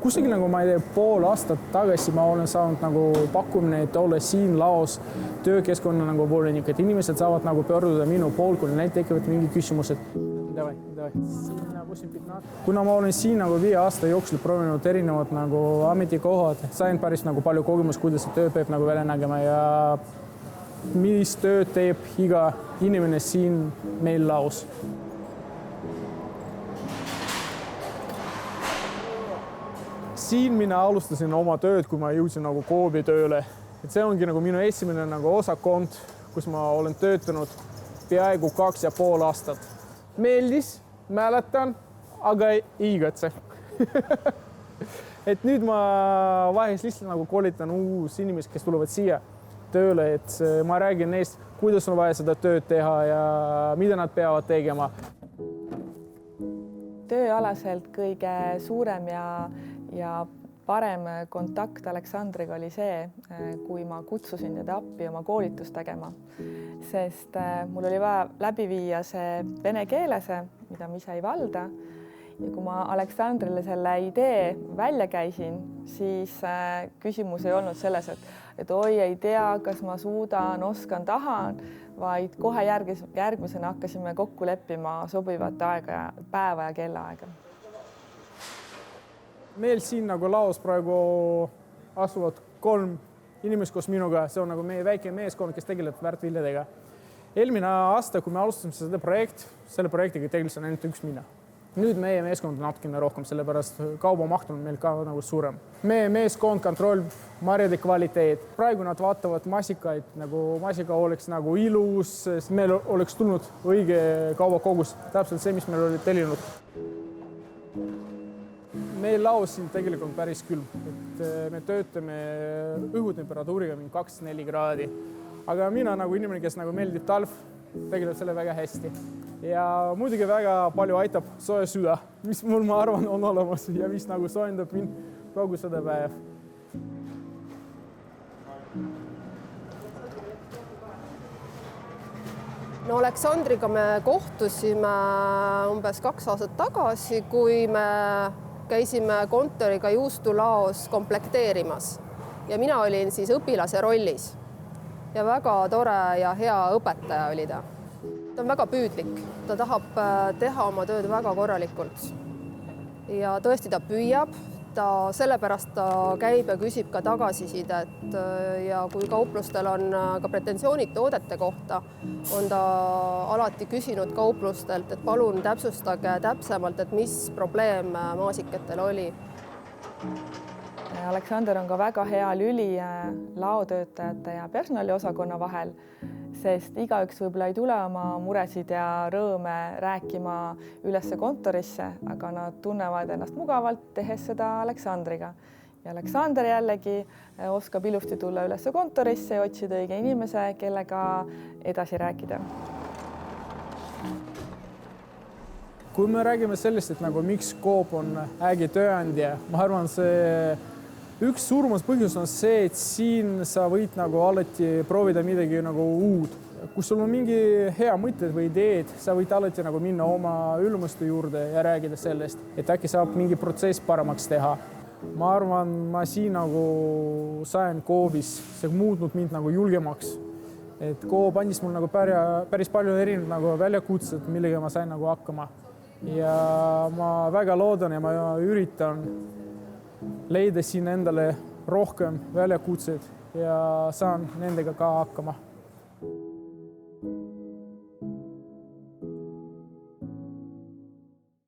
kusagil nagu ma ei tea, pool aastat tagasi ma olen saanud nagu pakkumine, et olla siin laos töökeskkonna nagu volinik, et inimesed saavad nagu pöörduda minu pool, kui neil tekivad mingi küsimused. Kuna ma olen siin nagu 5 aasta jooksul proovinud erinevad nagu ametikohad, sain päris nagu palju kogemus, kuidas see töö peab nagu välja nägema ja mis tööd teeb iga inimene siin meil laos. Siin mina alustasin oma tööd, kui ma jõudsin nagu Coopi tööle. Et see ongi nagu minu esimene nagu osakond, kus ma olen töötanud peaaegu 2,5 aastat. Meeldis, mäletan, aga ei igatse. Et nüüd ma vahest lihtsalt nagu koolitan uus inimesi, kes tulevad siia tööle, et ma räägin neist, kuidas on vaja seda tööd teha ja mida nad peavad tegema. Tööalaselt kõige suurem ja parem kontakt Aleksandriga oli see, kui ma kutsusin teda appi oma koolitust tegema, sest mul oli vaja läbi viia see vene keeles, mida ma ise ei valda. Ja kui ma Aleksandrile selle idee välja käisin, siis küsimus ei olnud selles, et oi, ei tea, kas ma suudan, oskan, tahan, vaid kohe järgmisena hakkasime kokku leppima sobivat aega, päeva ja kellaaega. Meil siin nagu laos praegu asuvad 3 inimest koos minuga. See on nagu meie väike meeskond, kes tegeleb väärtviljadega. Eelmine aasta, kui me alustasime selle projektiga tegelesin ainult 1 mina. Nüüd meie meeskond on natukene rohkem, sellepärast kaubamaht on meil ka nagu suurem. Meie meeskond kontrollib marjade kvaliteet. Praegu nad vaatavad masikaid, nagu masika oleks nagu ilus, meil oleks tulnud õige kaubakogus, täpselt see, mis meil oli tellinud. Meil laos siin tegelikult päris külm, et me töötame õhutemperatuuriga 2-4 kraadi. Aga mina nagu inimene, kes nagu meeldib talv, tegeleb selle väga hästi. Ja muidugi väga palju aitab soe süda, mis mul ma arvan on olemas ja mis nagu soojendab mind kogu seda päev. No Aleksandriga me kohtusime umbes 2 aastat tagasi, kui me käisime kontoriga juustulaos komplekteerimas ja mina olin siis õpilase rollis ja väga tore ja hea õpetaja oli ta. Ta on väga püüdlik, ta tahab teha oma tööd väga korralikult ja tõesti ta püüab, sellepärast ta käib ja küsib ka tagasisidet ja kui kauplustel on ka pretensioonid toodete kohta, on ta alati küsinud kauplustelt, et palun täpsustage täpsemalt, et mis probleem maasikatel oli. Aleksander on ka väga hea lüli laotöötajate ja personaliosakonna vahel, sest igaüks võib-olla ei tule oma muresid ja rõõme rääkima ülesse kontorisse, aga nad tunnevad ennast mugavalt, tehes seda Aleksandriga. Ja Aleksander jällegi oskab ilusti tulla ülesse kontorisse ja otsida õige inimese, kellega edasi rääkida. Kui me räägime sellest, et nagu miks Coop on äge tööandja, ma arvan, see üks suurmas põhjus on see, et siin sa võid nagu alati proovida midagi nagu uud. Kui sul on mingi hea mõtted või ideed, sa võid alati nagu minna oma ülemuste juurde ja räägida sellest, et äkki saab mingi protsess paremaks teha. Ma arvan, ma siin nagu sain Coopis, see muutnud mind nagu julgemaks. Et Coop andis mul nagu päris palju erinevad nagu väljakutsed, millega ma sain nagu hakkama. Ja ma väga loodan ja ma üritan leida siin endale rohkem väljakutsed ja saan nendega ka hakkama.